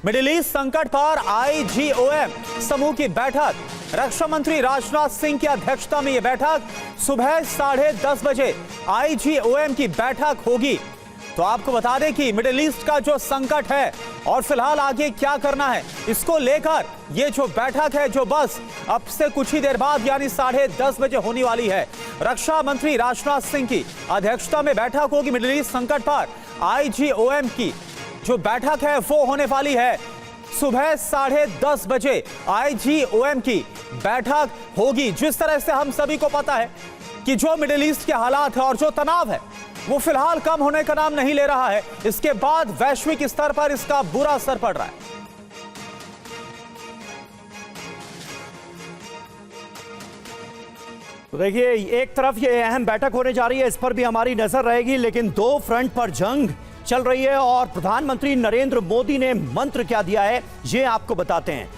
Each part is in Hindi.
मिडिल ईस्ट संकट पर IGOM समूह की बैठक। रक्षा मंत्री राजनाथ सिंह की अध्यक्षता में यह बैठक सुबह 10:30 बजे IGOM की बैठक होगी। तो आपको बता दें कि मिडिल ईस्ट का जो संकट है और फिलहाल आगे क्या करना है, इसको लेकर ये जो बैठक है जो बस अब से कुछ ही देर बाद यानी 10:30 बजे होने वाली है। रक्षा मंत्री राजनाथ सिंह की अध्यक्षता में बैठक होगी। मिडिल ईस्ट संकट पर IGOM की जो बैठक है वो होने वाली है सुबह 10:30 बजे IGOM की बैठक होगी। जिस तरह से हम सभी को पता है कि जो मिडिल ईस्ट के हालात है और जो तनाव है वो फिलहाल कम होने का नाम नहीं ले रहा है। इसके बाद वैश्विक स्तर पर इसका बुरा असर पड़ रहा है। तो देखिए, एक तरफ ये अहम बैठक होने जा रही है, इस पर भी हमारी नजर रहेगी, लेकिन दो फ्रंट पर जंग चल रही है और प्रधानमंत्री नरेंद्र मोदी ने मंत्र क्या दिया है ये आपको बताते हैं।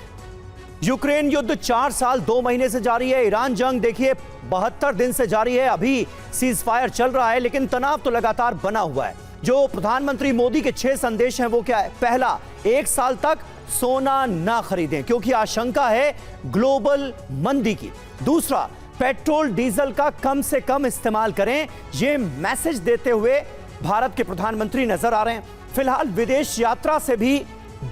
यूक्रेन युद्ध 4 साल 2 महीने से जारी है। ईरान जंग देखिए 72 दिन से जारी है। अभी सीज फायर चल रहा है लेकिन तनाव तो लगातार बना हुआ है। जो प्रधानमंत्री मोदी के 6 संदेश हैं वो क्या है? पहला, 1 साल तक सोना ना खरीदें क्योंकि आशंका है ग्लोबल मंदी की। दूसरा, पेट्रोल डीजल का कम से कम इस्तेमाल करें। ये मैसेज देते हुए भारत के प्रधानमंत्री नजर आ रहे हैं। फिलहाल विदेश यात्रा से भी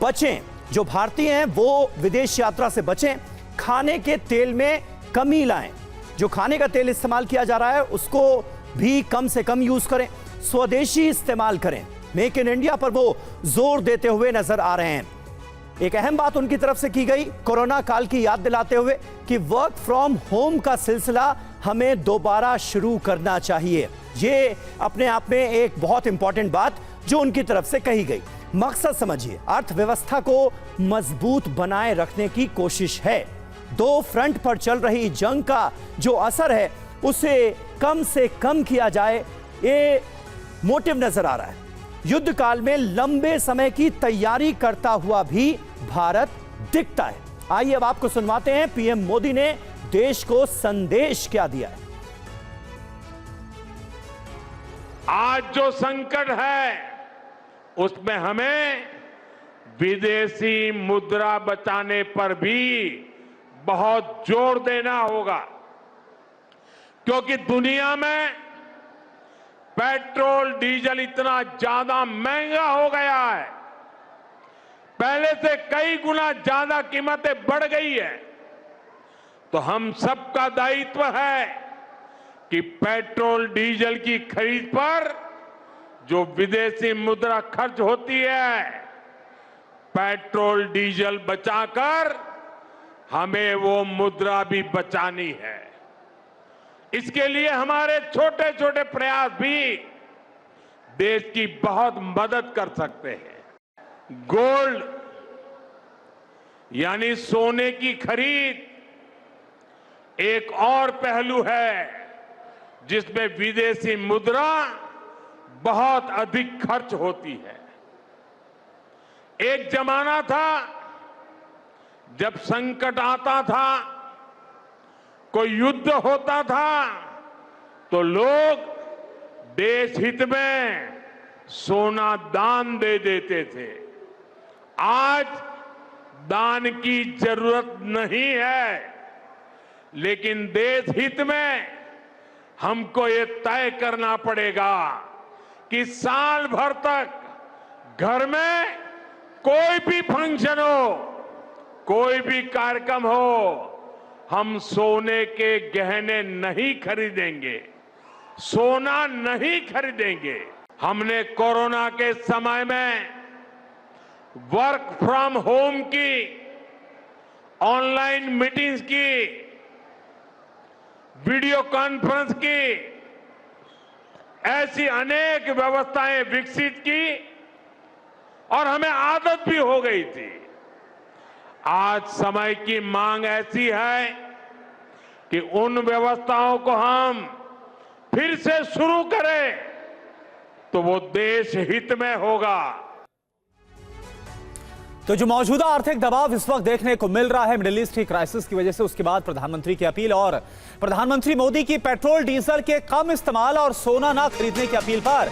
बचें, जो भारतीय हैं वो विदेश यात्रा से बचें। खाने के तेल में कमी लाएं, जो खाने का तेल इस्तेमाल किया जा रहा है उसको भी कम से कम यूज करें। स्वदेशी इस्तेमाल करें। मेक इन इंडिया पर वो जोर देते हुए नजर आ रहे हैं। एक अहम बात उनकी तरफ से की गई, कोरोना काल की याद दिलाते हुए कि वर्क फ्रॉम होम का सिलसिला हमें दोबारा शुरू करना चाहिए। ये अपने आप में एक बहुत इंपॉर्टेंट बात जो उनकी तरफ से कही गई। मकसद समझिए, अर्थव्यवस्था को मजबूत बनाए रखने की कोशिश है। दो फ्रंट पर चल रही जंग का जो असर है उसे कम से कम किया जाए, ये मोटिव नजर आ रहा है। युद्ध काल में लंबे समय की तैयारी करता हुआ भी भारत दिखता है। आइए अब आपको सुनवाते हैं पीएम मोदी ने देश को संदेश क्या दिया है। आज जो संकट है उसमें हमें विदेशी मुद्रा बचाने पर भी बहुत जोर देना होगा, क्योंकि दुनिया में पेट्रोल डीजल इतना ज्यादा महंगा हो गया है, पहले से कई गुना ज्यादा कीमतें बढ़ गई है। तो हम सबका दायित्व है कि पेट्रोल डीजल की खरीद पर जो विदेशी मुद्रा खर्च होती है, पेट्रोल डीजल बचाकर हमें वो मुद्रा भी बचानी है। इसके लिए हमारे छोटे छोटे प्रयास भी देश की बहुत मदद कर सकते हैं। गोल्ड यानी सोने की खरीद एक और पहलू है जिसमें विदेशी मुद्रा बहुत अधिक खर्च होती है। एक जमाना था जब संकट आता था, कोई युद्ध होता था तो लोग देश हित में सोना दान दे देते थे। आज दान की जरूरत नहीं है, लेकिन देश हित में हमको ये तय करना पड़ेगा कि साल भर तक घर में कोई भी फंक्शन हो, कोई भी कार्यक्रम हो, हम सोने के गहने नहीं खरीदेंगे, सोना नहीं खरीदेंगे। हमने कोरोना के समय में वर्क फ्रॉम होम की, ऑनलाइन मीटिंग्स की, वीडियो कॉन्फ्रेंस की, ऐसी अनेक व्यवस्थाएं विकसित की और हमें आदत भी हो गई थी। आज समय की मांग ऐसी है कि उन व्यवस्थाओं को हम फिर से शुरू करें तो वो देश हित में होगा। तो जो मौजूदा आर्थिक दबाव इस वक्त देखने को मिल रहा है मिडिल ईस्ट की क्राइसिस की वजह से, उसके बाद प्रधानमंत्री की अपील और प्रधानमंत्री मोदी की पेट्रोल डीजल के कम इस्तेमाल और सोना ना खरीदने की अपील पर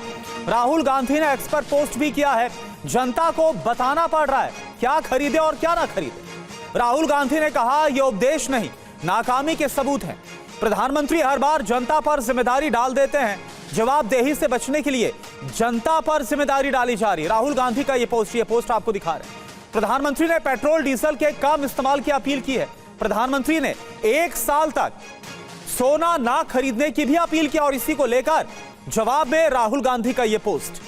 राहुल गांधी ने एक्स पर पोस्ट भी किया है। जनता को बताना पड़ रहा है क्या खरीदे और क्या ना खरीदे। राहुल गांधी ने कहा यह उपदेश नहीं, नाकामी के सबूत हैं। प्रधानमंत्री हर बार जनता पर जिम्मेदारी डाल देते हैं, जवाबदेही से बचने के लिए जनता पर जिम्मेदारी डाली जा रही है। राहुल गांधी का ये पोस्ट आपको दिखा रहे हैं। प्रधानमंत्री ने पेट्रोल डीजल के कम इस्तेमाल की अपील की है। प्रधानमंत्री ने 1 साल तक सोना ना खरीदने की भी अपील की और इसी को लेकर जवाब में राहुल गांधी का यह पोस्ट।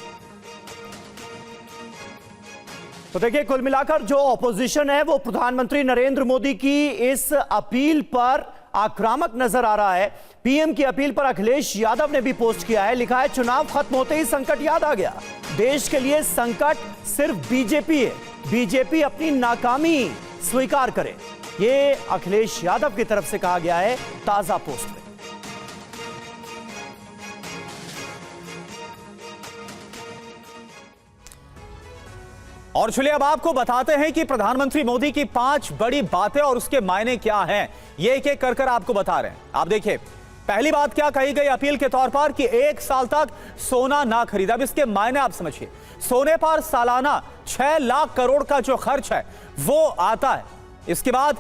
तो देखिए, कुल मिलाकर जो ऑपोजिशन है वो प्रधानमंत्री नरेंद्र मोदी की इस अपील पर आक्रामक नजर आ रहा है। पीएम की अपील पर अखिलेश यादव ने भी पोस्ट किया है, लिखा है चुनाव खत्म होते ही संकट याद आ गया। देश के लिए संकट सिर्फ बीजेपी है, बीजेपी अपनी नाकामी स्वीकार करे। ये अखिलेश यादव की तरफ से कहा गया है ताजा पोस्ट में। और चलिए अब आपको बताते हैं कि प्रधानमंत्री मोदी की 5 बड़ी बातें और उसके मायने क्या हैं। ये एक एक कर आपको बता रहे हैं। आप देखिए, पहली बात क्या कही गई अपील के तौर पर कि 1 साल तक सोना ना खरीदा। अब इसके मायने आप समझिए। सोने पर सालाना 6 लाख करोड़ का जो खर्च है वो आता है। इसके बाद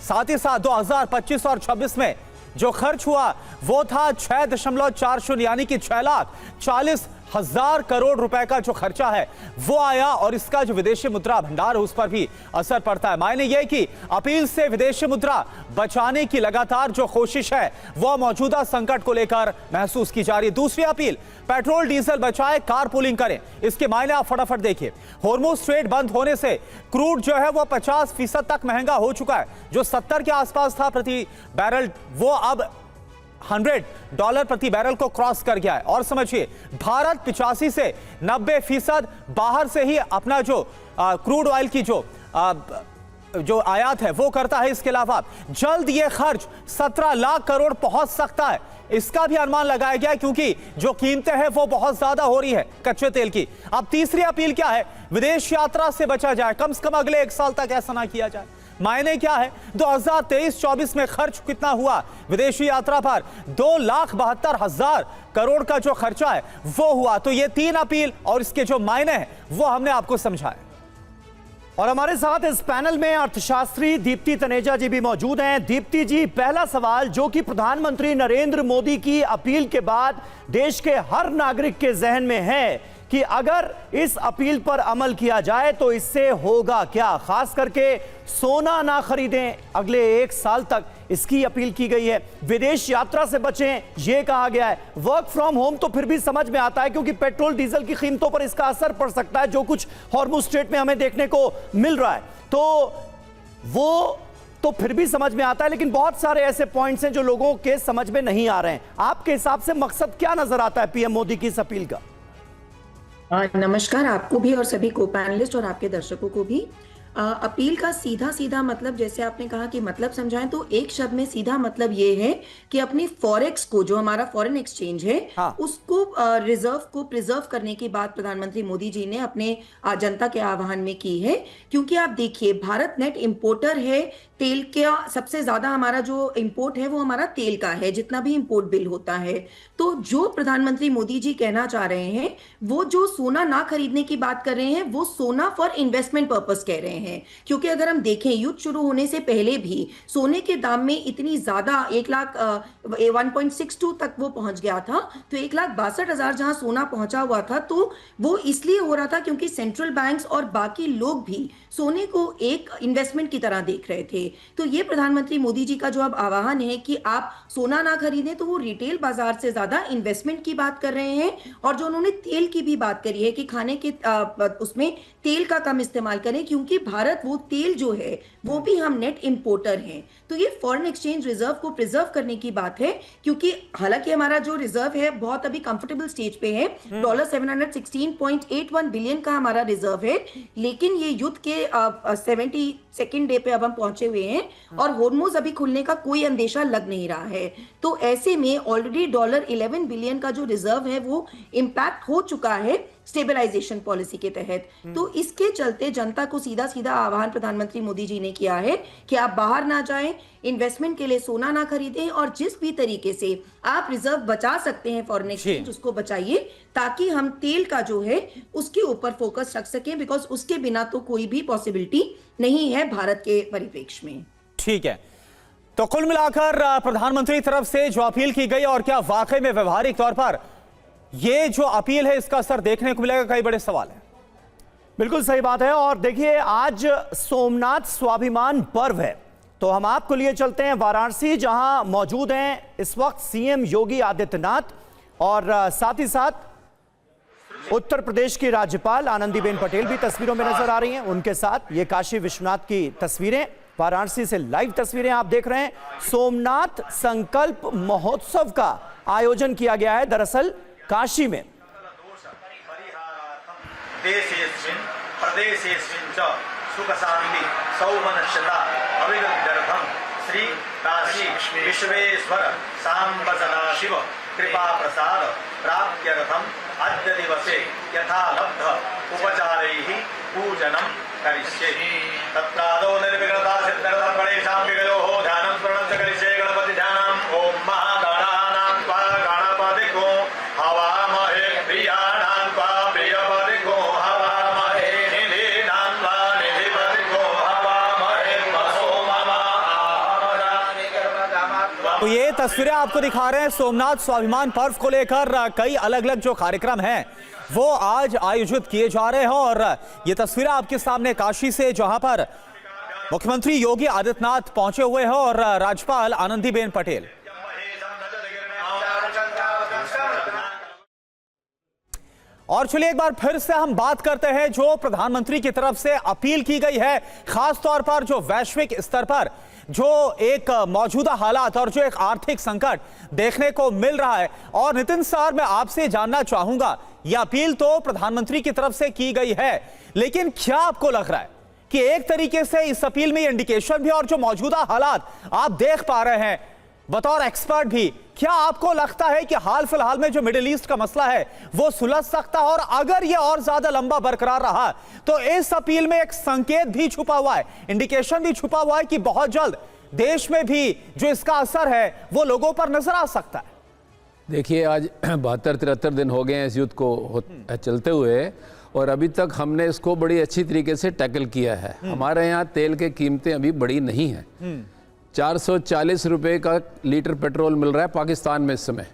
साथ ही साथ 2025 और 26 में जो खर्च हुआ वो था 6.40 यानी कि 6,40,000 करोड़ रुपए का जो खर्चा है वो आया और इसका जो विदेशी मुद्रा भंडार है उस पर भी असर पड़ता है। मायने यह कि अपील से विदेशी मुद्रा बचाने की लगातार जो कोशिश है वो मौजूदा संकट को लेकर महसूस की जा रही है। दूसरी अपील, पेट्रोल डीजल बचाए, कारपूलिंग करें। इसके मायने आप फटाफट देखिए। होर्मुज स्ट्रेट बंद होने से क्रूड जो है वो 50% तक महंगा हो चुका है। जो 70 के आसपास था प्रति बैरल वो अब $100 प्रति बैरल को क्रॉस कर गया है। और समझिए, भारत 85 से 90% बाहर से ही अपना जो क्रूड ऑयल की जो आयात है वो करता है। इसके अलावा जल्द ये खर्च 17 लाख करोड़ पहुंच सकता है, इसका भी अनुमान लगाया गया है, क्योंकि जो कीमतें हैं वो बहुत ज्यादा हो रही है कच्चे तेल की। अब तीसरी अपील क्या है? विदेश यात्रा से बचा जाए, कम से कम अगले 1 साल तक ऐसा ना किया जाए। मायने क्या है? 2023-24 में खर्च कितना हुआ विदेशी यात्रा पर? 2,72,000 करोड़ का जो खर्चा है वो हुआ। तो ये 3 अपील और इसके जो मायने हैं वो हमने आपको समझाए। और हमारे साथ इस पैनल में अर्थशास्त्री दीप्ति तनेजा जी भी मौजूद हैं। दीप्ति जी, पहला सवाल जो कि प्रधानमंत्री नरेंद्र मोदी की अपील के बाद देश के हर नागरिक के जहन में है कि अगर इस अपील पर अमल किया जाए तो इससे होगा क्या? खास करके सोना ना खरीदें अगले 1 साल तक, इसकी अपील की गई है। विदेश यात्रा से बचें, यह कहा गया है। वर्क फ्रॉम होम तो फिर भी समझ में आता है क्योंकि पेट्रोल डीजल की कीमतों पर इसका असर पड़ सकता है, जो कुछ हॉर्मुज स्ट्रेट में हमें देखने को मिल रहा है। तो वो तो फिर भी समझ में आता है, लेकिन बहुत सारे ऐसे पॉइंट्स हैं जो लोगों के समझ में नहीं आ रहे हैं। आपके हिसाब से मकसद क्या नजर आता है पीएम मोदी की इस अपील का? नमस्कार आपको भी और सभी को पैनलिस्ट और आपके दर्शकों को भी। अपील का सीधा मतलब, जैसे आपने कहा कि मतलब समझाएं, तो एक शब्द में सीधा मतलब ये है कि अपनी फॉरेक्स को, जो हमारा फॉरेन एक्सचेंज है, उसको रिजर्व को प्रिजर्व करने की बात प्रधानमंत्री मोदी जी ने अपने जनता के आह्वान में की है। क्योंकि आप देखिए, भारत नेट इंपोर्टर है तेल का। सबसे ज्यादा हमारा जो इंपोर्ट है वो हमारा तेल का है, जितना भी इंपोर्ट बिल होता है। तो जो प्रधानमंत्री मोदी जी कहना चाह रहे हैं, वो जो सोना ना खरीदने की बात कर रहे हैं, वो सोना फॉर इन्वेस्टमेंट पर्पस कह रहे हैं। क्योंकि अगर हम देखें, युद्ध शुरू होने से पहले भी सोने के दाम में इतनी ज्यादा 1,62 तक वो पहुंच गया था। तो 1,62,000 जहां सोना पहुंचा हुआ था, तो वो इसलिए हो रहा था क्योंकि सेंट्रल बैंक्स और बाकी लोग भी सोने को एक इन्वेस्टमेंट की तरह देख रहे थे। तो ये प्रधानमंत्री मोदी जी का जो अब आह्वान है कि आप सोना ना खरीदें, तो वो रिटेल बाजार से ज्यादा इन्वेस्टमेंट की बात कर रहे हैं। और जो उन्होंने तेल की भी बात करी है कि खाने के उसमें तेल का कम इस्तेमाल करें, क्योंकि भारत वो तेल जो है वो भी हम नेट इंपोर्टर हैं। तो ये फॉरेन एक्सचेंज रिजर्व को प्रिजर्व करने की बात है, क्योंकि हालांकि हमारा जो रिजर्व है बहुत अभी कंफर्टेबल स्टेज पे है। $716.81 बिलियन का हमारा रिजर्व है, लेकिन ये युद्ध के 72nd डे पे अब हम पहुंचे हुए हैं और हॉर्मुज अभी खुलने का कोई अंदेशा लग नहीं रहा है। तो ऐसे में ऑलरेडी $11 बिलियन का जो रिजर्व है वो इंपैक्ट हो चुका है स्टेबलाइजेशन पॉलिसी के तहत। तो इसके चलते जनता को सीधा सीधा आह्वान प्रधानमंत्री मोदी जी ने किया है कि आप बाहर ना जाएं, इन्वेस्टमेंट के लिए सोना ना खरीदें, और जिस भी तरीके से आप रिजर्व बचा सकते हैं फॉरेन एक्सचेंज उसको बचाइए, ताकि हम तेल का जो है उसके ऊपर फोकस रख सकें, बिकॉज उसके बिना तो कोई भी पॉसिबिलिटी नहीं है भारत के परिप्रेक्ष्य में। ठीक है, तो कुल मिलाकर प्रधानमंत्री की तरफ से जो अपील की गई, और क्या वाकई में व्यवहारिक तौर पर ये जो अपील है इसका असर देखने को मिलेगा, कई बड़े सवाल हैं। बिल्कुल सही बात है। और देखिए, आज सोमनाथ स्वाभिमान पर्व है, तो हम आपको लिए चलते हैं वाराणसी, जहां मौजूद हैं इस वक्त सीएम योगी आदित्यनाथ और साथ ही साथ उत्तर प्रदेश की राज्यपाल आनंदीबेन पटेल भी तस्वीरों में नजर आ रही हैं। उनके साथ ये काशी विश्वनाथ की तस्वीरें, वाराणसी से लाइव तस्वीरें आप देख रहे हैं। सोमनाथ संकल्प महोत्सव का आयोजन किया गया है दरअसल काशी में। देशेस्मिन् प्रदेशेस्मिन् च सुख शांति सौमनस्यता अभिवृद्ध्यर्थं श्री काशी विश्वेश्वर सांब सदाशिव कृपा प्रसाद प्राप्त्यर्थम अद्य दिवसे यथालब्ध उपचारैः पूजनं करिष्ये। तत्कादो निर्विघ्नता सिद्ध्यर्थं गणेशां विग्रहो ध्यानं स्मरणं च करिष्ये। गणपति ध्यानम् ओम महागणानां त्वा गणपतिको हवामहे प्रियाणां त्वा प्रियपतिको हवामहे निधिनां त्वा निधिपतिको हवामहे वसो मम तो ये तस्वीरें आपको दिखा रहे हैं सोमनाथ स्वाभिमान पर्व को लेकर कई अलग अलग जो कार्यक्रम हैं वो आज आयोजित किए जा रहे हैं। और ये तस्वीरें आपके सामने काशी से, जहां पर मुख्यमंत्री योगी आदित्यनाथ पहुंचे हुए हैं और राज्यपाल आनंदीबेन पटेल। और चलिए एक बार फिर से हम बात करते हैं जो प्रधानमंत्री की तरफ से अपील की गई है, खास तौर पर जो वैश्विक स्तर पर जो एक मौजूदा हालात और जो एक आर्थिक संकट देखने को मिल रहा है। और नितिन सर, मैं आपसे जानना चाहूंगा, यह अपील तो प्रधानमंत्री की तरफ से की गई है, लेकिन क्या आपको लग रहा है कि एक तरीके से इस अपील में इंडिकेशन भी और जो मौजूदा हालात आप देख पा रहे हैं बतौर एक्सपर्ट भी, क्या आपको लगता है कि हाल फिलहाल में जो मिडिल ईस्ट का मसला है वो सुलझ सकता है? और अगर ये और ज्यादा लंबा बरकरार रहा तो इस अपील में एक संकेत भी छुपा हुआ है, इंडिकेशन भी छुपा हुआ है कि बहुत जल्द देश में भी जो इसका असर है वो लोगों पर नजर आ सकता है। देखिए, आज 72-73 दिन हो गए हैं इस युद्ध को चलते हुए, और अभी तक हमने इसको बड़ी अच्छी तरीके से टैकल किया है। हमारे यहाँ तेल की कीमतें अभी बड़ी नहीं हैं। 440 रुपए का लीटर पेट्रोल मिल रहा है पाकिस्तान में इस समय,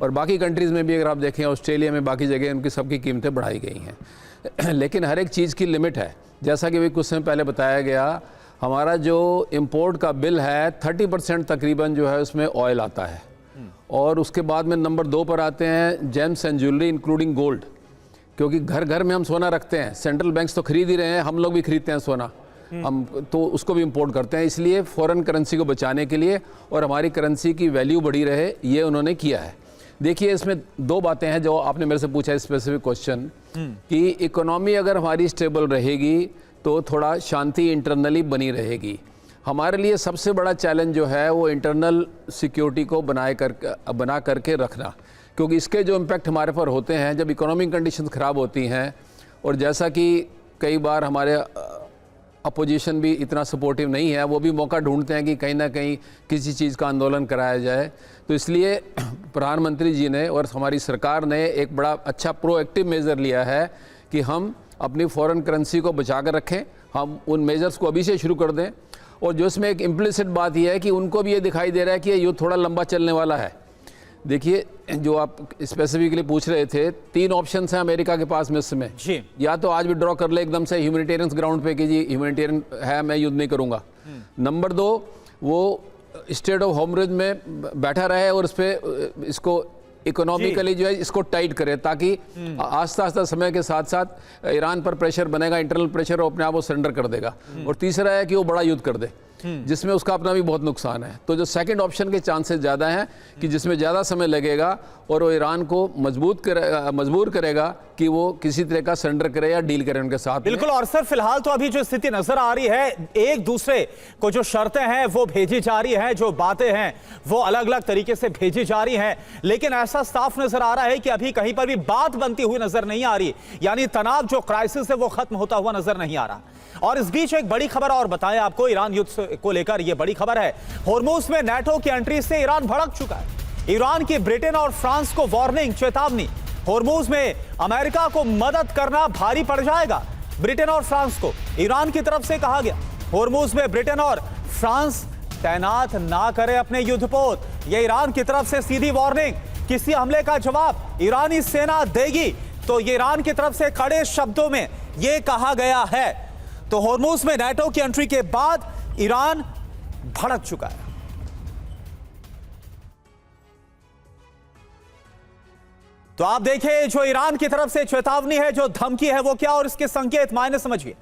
और बाकी कंट्रीज़ में भी अगर आप देखें, ऑस्ट्रेलिया में, बाकी जगह उनकी सबकी कीमतें बढ़ाई गई हैं। लेकिन हर एक चीज़ की लिमिट है। जैसा कि भी कुछ समय पहले बताया गया, हमारा जो इंपोर्ट का बिल है 30% तकरीबन जो है उसमें ऑयल आता है, और उसके बाद में नंबर 2 पर आते हैं James and jewellery including gold, क्योंकि घर घर में हम सोना रखते हैं। सेंट्रल बैंक्स तो खरीद ही रहे हैं, हम लोग भी खरीदते हैं सोना, हम तो उसको भी इंपोर्ट करते हैं। इसलिए फॉरेन करेंसी को बचाने के लिए और हमारी करेंसी की वैल्यू बढ़ी रहे, ये उन्होंने किया है। देखिए, इसमें 2 बातें हैं जो आपने मेरे से पूछा स्पेसिफिक क्वेश्चन, कि इकोनॉमी अगर हमारी स्टेबल रहेगी तो थोड़ा शांति इंटरनली बनी रहेगी। हमारे लिए सबसे बड़ा चैलेंज जो है वो इंटरनल सिक्योरिटी को बना करके रखना, क्योंकि इसके जो इम्पैक्ट हमारे पर होते हैं जब इकोनॉमिक कंडीशंस ख़राब होती हैं, और जैसा कि कई बार हमारे अपोजिशन भी इतना सपोर्टिव नहीं है, वो भी मौका ढूंढते हैं कि कहीं ना कहीं किसी चीज़ का आंदोलन कराया जाए। तो इसलिए प्रधानमंत्री जी ने और हमारी सरकार ने एक बड़ा अच्छा प्रोएक्टिव मेज़र लिया है कि हम अपनी फॉरेन करेंसी को बचा कर रखें। हम उन मेजर्स को अभी से शुरू कर दें, और जो इसमें एक इम्प्लिसिट बात यह है कि उनको भी ये दिखाई दे रहा है कि ये युद्ध थोड़ा लंबा चलने वाला है। देखिए, जो आप स्पेसिफिकली पूछ रहे थे, 3 ऑप्शंस हैं अमेरिका के पास में इस समय। या तो आज विड्रॉ कर ले एकदम से ह्यूमैनिटेरियन ग्राउंड पे कि जी ह्यूमैनिटेरियन है, मैं युद्ध नहीं करूंगा। नंबर 2, वो स्टेट ऑफ होमरेज में बैठा रहे और इसको इकोनॉमिकली जो है इसको टाइट करे, ताकि आस्ता आस्ता समय के साथ साथ ईरान पर प्रेशर बनेगा, इंटरनल प्रेशर, और अपने आप वो सरेंडर कर देगा। और तीसरा है कि वो बड़ा युद्ध कर दे, जिसमें उसका अपना भी बहुत नुकसान है। तो जो सेकंड ऑप्शन के चांसेस ज़्यादा हैं कि जिसमें ज़्यादा समय लगेगा और वो ईरान को मजबूर करेगा कि वो किसी तरह का सरेंडर करे या डील करे उनके साथ में। बिल्कुल। और सर फिलहाल तो अभी जो स्थिति नजर आ रही है, एक दूसरे को जो शर्तें हैं वो भेजी जा रही हैं, जो बातें हैं वो अलग अलग तरीके से भेजी जा रही हैं, लेकिन ऐसा साफ नजर आ रहा है कि अभी कहीं पर भी बात बनती हुई नजर नहीं आ रही, यानी तनाव जो क्राइसिस है वो खत्म होता हुआ नजर नहीं आ रहा। और इस बीच एक बड़ी खबर और बताएं आपको, ईरान युद्ध को लेकर यह बड़ी खबर है। होर्मुज में नेटो की एंट्री से ईरान भड़क चुका है। ईरान की ब्रिटेन और फ्रांस को वार्निंग, चेतावनी। होर्मुज में अमेरिका को मदद करना भारी पड़ जाएगा। ब्रिटेन और फ्रांस को ईरान की तरफ से कहा गया, होर्मुज में ब्रिटेन और फ्रांस तैनात ना करे अपने युद्धपोत। यह ईरान की तरफ से सीधी वार्निंग। किसी हमले का जवाब ईरानी सेना देगी तो ये ईरान की तरफ से कड़े शब्दों में यह कहा गया है। तो होर्मुज में नेटो की एंट्री के बाद ईरान भड़क चुका है। तो आप देखिए, जो ईरान की तरफ से चेतावनी है, जो धमकी है वो क्या, और इसके संकेत मायने समझिए।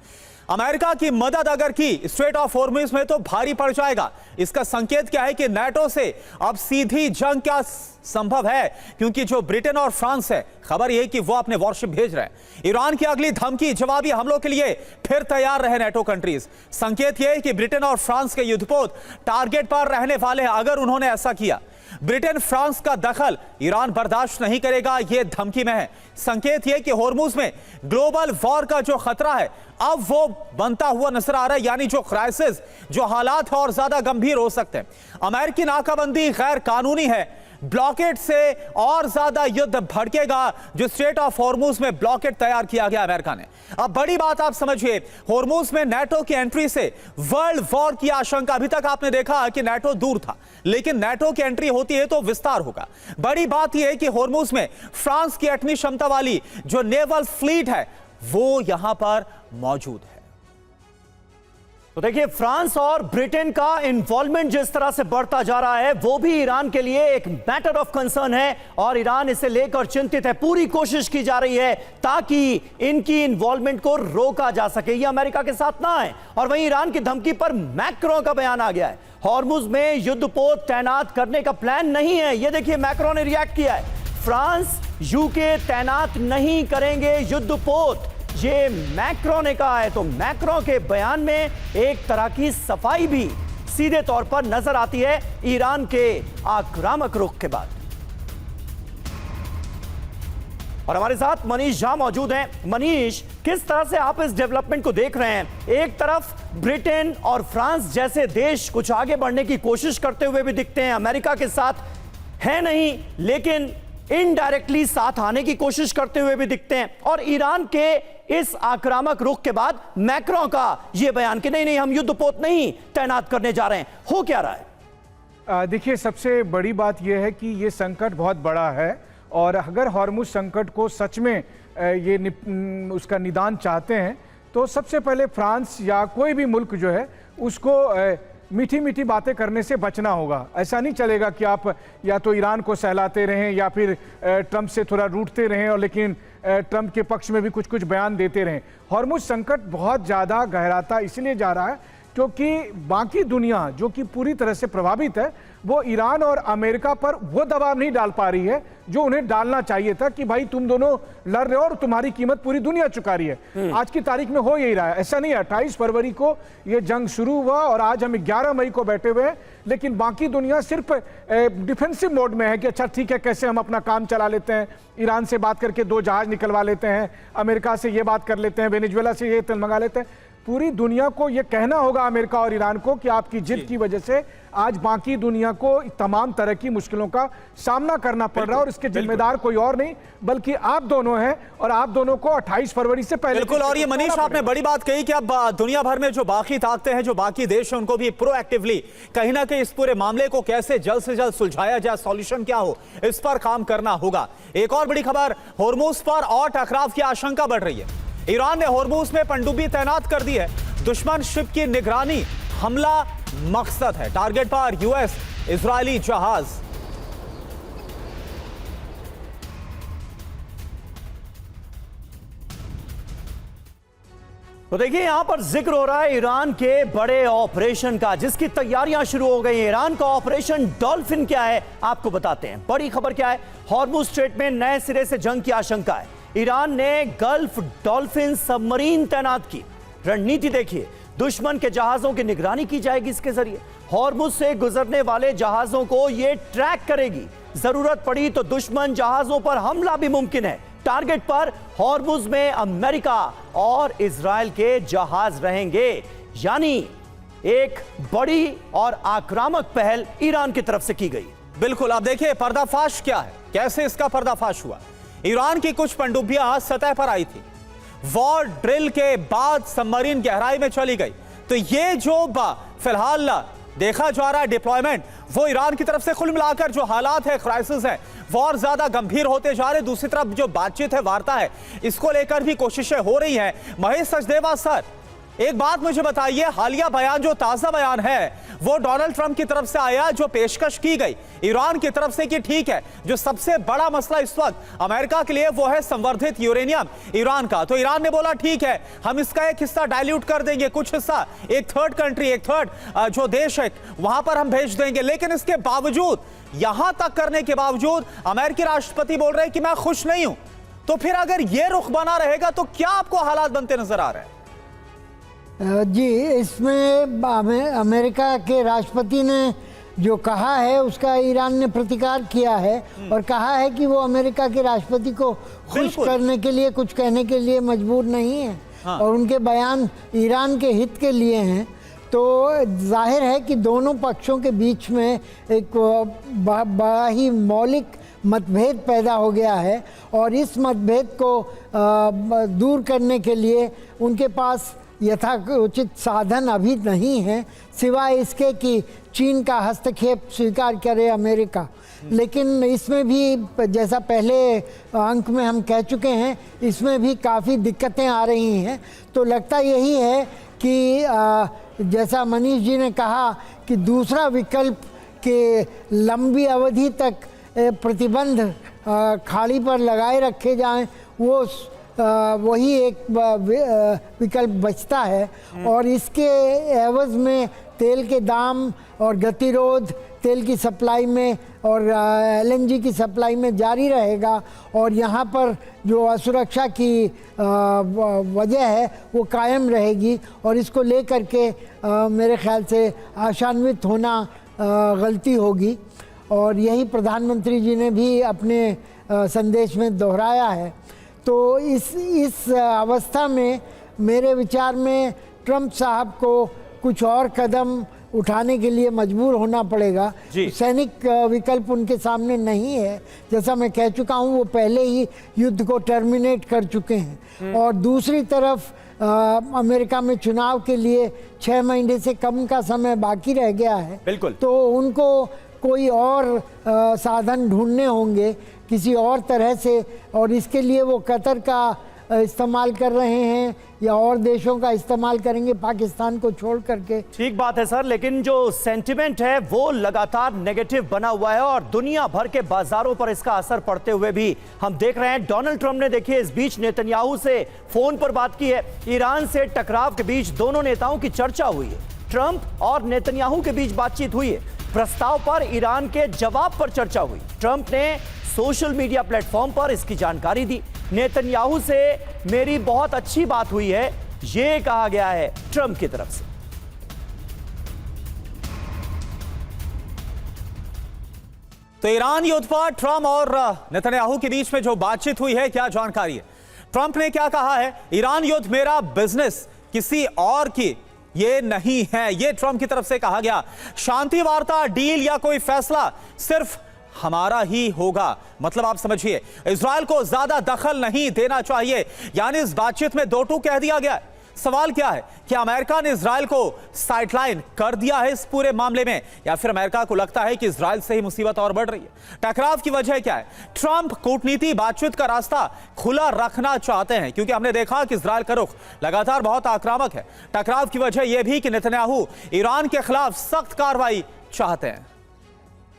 अमेरिका की मदद अगर की स्ट्रेट ऑफ होर्मुज में तो भारी पड़ जाएगा। इसका संकेत क्या है कि नेटो से अब सीधी जंग क्या संभव है, क्योंकि जो ब्रिटेन और फ्रांस है, खबर यह कि वो अपने वॉरशिप भेज रहे हैं। ईरान की अगली धमकी, जवाबी हमलों के लिए फिर तैयार रहे नेटो कंट्रीज। संकेत यह है कि ब्रिटेन और फ्रांस के युद्धपोत टारगेट पर रहने वाले हैं। अगर उन्होंने ऐसा किया, ब्रिटेन फ्रांस का दखल ईरान बर्दाश्त नहीं करेगा, यह धमकी में है। संकेत यह कि होर्मुज में ग्लोबल वॉर का जो खतरा है अब वो बनता हुआ नजर आ रहा है, यानी जो क्राइसिस, जो हालात है और ज्यादा गंभीर हो सकते हैं। अमेरिकी नाकाबंदी गैर कानूनी है, ब्लॉकेट से और ज्यादा युद्ध भड़केगा। जो स्ट्रेट ऑफ होर्मुज में ब्लॉकेट तैयार किया गया अमेरिका ने। अब बड़ी बात आप समझिए, होर्मुज में नेटो की एंट्री से वर्ल्ड वॉर की आशंका, अभी तक आपने देखा कि नेटो दूर था, लेकिन नेटो की एंट्री होती है तो विस्तार होगा। बड़ी बात यह है कि होर्मुज में फ्रांस की एटमी क्षमता वाली जो नेवल फ्लीट है वो यहां पर मौजूद है। तो देखिए, फ्रांस और ब्रिटेन का इन्वॉल्वमेंट जिस तरह से बढ़ता जा रहा है वो भी ईरान के लिए एक मैटर ऑफ कंसर्न है और ईरान इसे लेकर चिंतित है। पूरी कोशिश की जा रही है ताकि इनकी इन्वॉल्वमेंट को रोका जा सके, ये अमेरिका के साथ ना आए। और वहीं ईरान की धमकी पर मैक्रों का बयान आ गया है, होर्मुज में युद्धपोत तैनात करने का प्लान नहीं है। ये देखिए, मैक्रों ने रिएक्ट किया है, फ्रांस यूके तैनात नहीं करेंगे युद्धपोत, ये मैक्रों ने कहा है। तो मैक्रों के बयान में एक तरह की सफाई भी सीधे तौर पर नजर आती है ईरान के आक्रामक रुख के बाद। और हमारे साथ मनीष झा मौजूद हैं। मनीष, किस तरह से आप इस डेवलपमेंट को देख रहे हैं? एक तरफ ब्रिटेन और फ्रांस जैसे देश कुछ आगे बढ़ने की कोशिश करते हुए भी दिखते हैं, अमेरिका के साथ है नहीं लेकिन इनडायरेक्टली साथ आने की कोशिश करते हुए भी दिखते हैं, और ईरान के इस आक्रामक रुख के बाद मैक्रों का यह बयान कि नहीं हम युद्धपोत नहीं तैनात करने जा रहे हैं। हो क्या रहा है? देखिए, सबसे बड़ी बात यह है कि यह संकट बहुत बड़ा है और अगर होर्मुज संकट को सच में उसका निदान चाहते हैं तो सबसे पहले फ्रांस या कोई भी मुल्क जो है उसको मीठी मीठी बातें करने से बचना होगा। ऐसा नहीं चलेगा कि आप या तो ईरान को सहलाते रहें या फिर ट्रंप से थोड़ा रूठते रहें और लेकिन ट्रंप के पक्ष में भी कुछ कुछ बयान देते रहें। होर्मुज संकट बहुत ज़्यादा गहराता इसलिए जा रहा है क्योंकि बाकी दुनिया जो कि पूरी तरह से प्रभावित है वो ईरान और अमेरिका पर वो दबाव नहीं डाल पा रही है जो उन्हें डालना चाहिए था कि भाई तुम दोनों लड़ रहे हो और तुम्हारी कीमत पूरी दुनिया चुका रही है। आज की तारीख में हो यही रहा है। ऐसा नहीं है, 28 फरवरी को ये जंग शुरू हुआ और आज हम 11 मई को बैठे हुए हैं, लेकिन बाकी दुनिया सिर्फ डिफेंसिव मोड में है कि अच्छा ठीक है, कैसे हम अपना काम चला लेते हैं, ईरान से बात करके 2 जहाज निकलवा लेते हैं, अमेरिका से ये बात कर लेते हैं, वेनेजुएला से ये तेल मंगा लेते हैं। पूरी दुनिया को ये कहना होगा, अमेरिका और ईरान को, कि आपकी जिद की वजह से आज बाकी दुनिया को तमाम तरह की मुश्किलों का सामना करना पड़ रहा है और इसके जिम्मेदार कोई और नहीं बल्कि आप दोनों हैं और आप दोनों को 28 फरवरी से पहले। बिल्कुल। और ये मनीष, आपने बड़ी बात कही कि अब दुनिया भर में जो बाकी ताकतें हैं, जो बाकी देश हैं, उनको भी प्रोएक्टिवली कहीं ना कहीं इस पूरे मामले को कैसे जल्द से जल्द सुलझाया जाए, सॉल्यूशन क्या हो, इस पर काम करना होगा। एक और बड़ी खबर, होर्मुज पर और टकराव की आशंका बढ़ रही है। ईरान ने होर्मुज में पनडुब्बी तैनात कर दी है। दुश्मन शिप की निगरानी, हमला मकसद है। टारगेट पर यूएस इजरायली जहाज। तो देखिए, यहां पर जिक्र हो रहा है ईरान के बड़े ऑपरेशन का जिसकी तैयारियां शुरू हो गई हैं। ईरान का ऑपरेशन डॉल्फिन क्या है आपको बताते हैं। बड़ी खबर क्या है, होर्मुज स्ट्रेट में नए सिरे से जंग की आशंका है। ईरान ने गल्फ डॉल्फिन सबमरीन तैनात की। रणनीति देखिए, दुश्मन के जहाजों की निगरानी की जाएगी इसके जरिए। हॉर्मुज से गुजरने वाले जहाजों को यह ट्रैक करेगी। जरूरत पड़ी तो दुश्मन जहाजों पर हमला भी मुमकिन है। टारगेट पर हॉर्मुज में अमेरिका और इजराइल के जहाज रहेंगे। यानी एक बड़ी और आक्रामक पहल ईरान की तरफ से की गई। बिल्कुल। अब देखिए पर्दाफाश क्या है, कैसे इसका पर्दाफाश हुआ। ईरान की कुछ पनडुब्बियां सतह पर आई थी, वॉर ड्रिल के बाद सबमरीन गहराई में चली गई। तो ये जो फिलहाल देखा जा रहा है डिप्लॉयमेंट, वो ईरान की तरफ से कुल मिलाकर जो हालात है, क्राइसिस है, वो और ज्यादा गंभीर होते जा रहे। दूसरी तरफ जो बातचीत है, वार्ता है, इसको लेकर भी कोशिशें हो रही हैं। महेश सचदेवा सर, एक बात मुझे बताइए, हालिया बयान जो ताजा बयान है वो डोनाल्ड ट्रंप की तरफ से आया, जो पेशकश की गई ईरान की तरफ से कि ठीक है, जो सबसे बड़ा मसला इस वक्त अमेरिका के लिए वो है संवर्धित यूरेनियम ईरान का। तो ईरान ने बोला ठीक है, हम इसका एक हिस्सा डाइल्यूट कर देंगे, कुछ हिस्सा एक थर्ड कंट्री, एक थर्ड जो देश है वहां पर हम भेज देंगे। लेकिन इसके बावजूद, यहां तक करने के बावजूद अमेरिकी राष्ट्रपति बोल रहे हैं कि मैं खुश नहीं हूं। तो फिर अगर यह रुख बना रहेगा तो क्या आपको हालात बनते नजर आ रहे हैं? जी, इसमें अमेरिका के राष्ट्रपति ने जो कहा है उसका ईरान ने प्रतिकार किया है और कहा है कि वो अमेरिका के राष्ट्रपति को खुश करने के लिए कुछ कहने के लिए मजबूर नहीं है। हाँ। और उनके बयान ईरान के हित के लिए हैं। तो जाहिर है कि दोनों पक्षों के बीच में एक बड़ा ही मौलिक मतभेद पैदा हो गया है और इस मतभेद को दूर करने के लिए उनके पास यथाउचित साधन अभी नहीं है, सिवाय इसके कि चीन का हस्तक्षेप स्वीकार करे अमेरिका। लेकिन इसमें भी, जैसा पहले अंक में हम कह चुके हैं, इसमें भी काफ़ी दिक्कतें आ रही हैं। तो लगता यही है कि जैसा मनीष जी ने कहा कि दूसरा विकल्प के लंबी अवधि तक प्रतिबंध खाड़ी पर लगाए रखे जाएं, वो वही एक विकल्प बचता है। और इसके एवज में तेल के दाम और गतिरोध तेल की सप्लाई में और एलएनजी की सप्लाई में जारी रहेगा और यहाँ पर जो असुरक्षा की वजह है वो कायम रहेगी। और इसको लेकर के मेरे ख्याल से आशान्वित होना गलती होगी और यही प्रधानमंत्री जी ने भी अपने संदेश में दोहराया है। तो इस अवस्था में मेरे विचार में ट्रंप साहब को कुछ और कदम उठाने के लिए मजबूर होना पड़ेगा। सैनिक विकल्प उनके सामने नहीं है, जैसा मैं कह चुका हूं, वो पहले ही युद्ध को टर्मिनेट कर चुके हैं। और दूसरी तरफ अमेरिका में चुनाव के लिए 6 महीने से कम का समय बाकी रह गया है। बिल्कुल। तो उनको कोई और साधन ढूंढने होंगे किसी और तरह से, और इसके लिए वो कतर का इस्तेमाल कर रहे हैं या और देशों का इस्तेमाल करेंगे पाकिस्तान को छोड़ करके। ठीक बात है सर, लेकिन जो सेंटिमेंट है वो लगातार नेगेटिव बना हुआ है और दुनिया भर के बाजारों पर इसका असर पड़ते हुए भी हम देख रहे हैं। डोनाल्ड ट्रंप ने देखिए इस बीच नेतन्याहू से फोन पर बात की है। ईरान से टकराव के बीच दोनों नेताओं की चर्चा हुई है। ट्रंप और नेतन्याहू के बीच बातचीत हुई है। प्रस्ताव पर ईरान के जवाब पर चर्चा हुई। ट्रंप ने सोशल मीडिया प्लेटफॉर्म पर इसकी जानकारी दी। नेतन्याहू से मेरी बहुत अच्छी बात हुई है, यह कहा गया है ट्रंप की तरफ से। तो ईरान युद्ध पर ट्रंप और नेतन्याहू के बीच में जो बातचीत हुई है, क्या जानकारी है? ट्रंप ने क्या कहा है? ईरान युद्ध मेरा बिजनेस, किसी और की ये नहीं है, ये ट्रंप की तरफ से कहा गया। शांति वार्ता, डील या कोई फैसला सिर्फ हमारा ही होगा। मतलब आप समझिए, इजराइल को ज्यादा दखल नहीं देना चाहिए, यानी इस बातचीत में दो टूक कह दिया गया है। सवाल क्या है कि अमेरिका ने इजराइल को साइडलाइन कर दिया है इस पूरे मामले में, या फिर अमेरिका को लगता है कि इजराइल से ही मुसीबत और बढ़ रही है? टकराव की वजह क्या है? ट्रंप कूटनीति, बातचीत का रास्ता खुला रखना चाहते हैं, क्योंकि हमने देखा कि इजराइल का रुख लगातार बहुत आक्रामक है। टकराव की वजह यह भी कि नेतन्याहू ईरान के खिलाफ सख्त कार्रवाई चाहते हैं।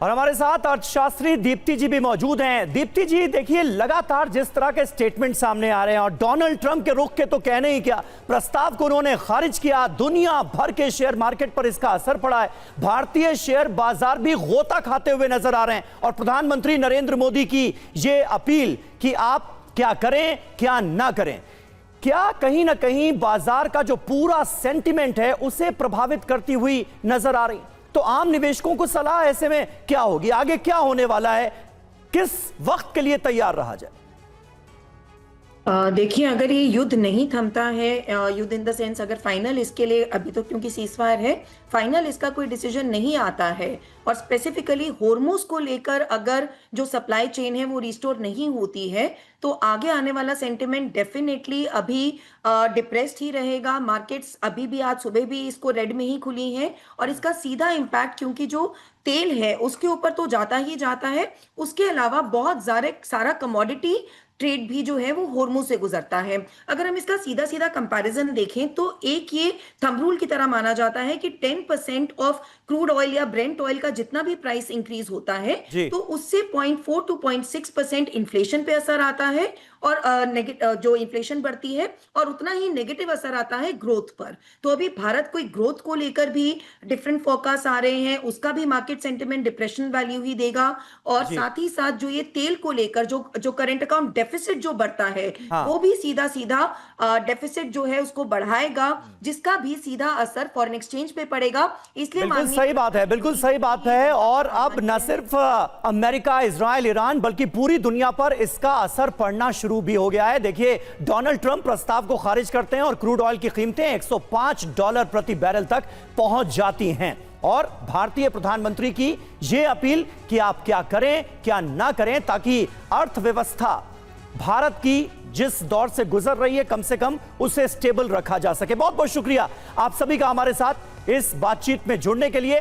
और हमारे साथ अर्थशास्त्री दीप्ति जी भी मौजूद हैं। दीप्ति जी, देखिए लगातार जिस तरह के स्टेटमेंट सामने आ रहे हैं और डोनाल्ड ट्रंप के रुख के तो कहने ही क्या, प्रस्ताव को उन्होंने खारिज किया। दुनिया भर के शेयर मार्केट पर इसका असर पड़ा है। भारतीय शेयर बाजार भी गोता खाते हुए नजर आ रहे हैं और प्रधानमंत्री नरेंद्र मोदी की ये अपील कि आप क्या करें क्या ना करें? क्या कहीं ना कहीं बाजार का जो पूरा सेंटिमेंट है उसे प्रभावित करती हुई नजर आ रही? तो आम निवेशकों को सलाह ऐसे में क्या होगी? आगे क्या होने वाला है? किस वक्त के लिए तैयार रहा जाए? देखिए, अगर ये युद्ध नहीं थमता है, युद्ध इन द सेंस अगर फाइनल इसके लिए अभी तो क्योंकि सीजफायर है, फाइनल इसका कोई डिसीजन नहीं आता है और स्पेसिफिकली होर्मुज को लेकर अगर जो सप्लाई चेन है वो रिस्टोर नहीं होती है तो आगे आने वाला सेंटिमेंट डेफिनेटली अभी डिप्रेस्ड ही रहेगा। मार्केट्स अभी भी आज सुबह भी इसको रेड में ही खुली हैं और इसका सीधा इम्पैक्ट क्योंकि जो तेल है उसके ऊपर तो जाता ही जाता है, उसके अलावा बहुत सारा कमोडिटी ट्रेड भी जो है वो होर्मुज से गुजरता है। अगर हम इसका सीधा सीधा कंपैरिजन देखें तो एक ये थंब रूल की तरह माना जाता है कि 10% ऑफ क्रूड ऑयल या ब्रेंट ऑयल का जितना भी प्राइस इंक्रीज होता है तो उससे 0.4 to 0.6% इन्फ्लेशन पे असर आता है और जो इन्फ्लेशन बढ़ती है और उतना ही नेगेटिव असर आता है ग्रोथ पर। तो अभी भारत कोई ग्रोथ को लेकर भी डिफरेंट फोरकास्ट आ रहे हैं, उसका भी मार्केट सेंटिमेंट डिप्रेशन वैल्यू ही देगा और साथ ही साथ जो ये तेल को लेकर जो करंट अकाउंट डेफिसिट जो बढ़ता है वो भी सीधा डेफिसिट जो है उसको बढ़ाएगा, जिसका भी सीधा असर फॉरेन एक्सचेंज पे पड़ेगा। इसलिए बिल्कुल सही बात है, बिल्कुल सही बात है। और अब न सिर्फ अमेरिका, इजराइल, ईरान बल्कि पूरी दुनिया पर इसका असर पड़ना शुरू भी हो गया है। देखिए, डोनाल्ड ट्रंप प्रस्ताव को खारिज करते हैं और क्रूड ऑयल की कीमतें $105 प्रति बैरल तक पहुंच जाती हैं और भारतीय प्रधानमंत्री की यह अपील कि आप क्या करें क्या ना करें ताकि अर्थव्यवस्था भारत की जिस दौर से गुजर रही है कम से कम उसे स्टेबल रखा जा सके। बहुत बहुत शुक्रिया आप सभी का हमारे साथ इस बातचीत में जुड़ने के लिए।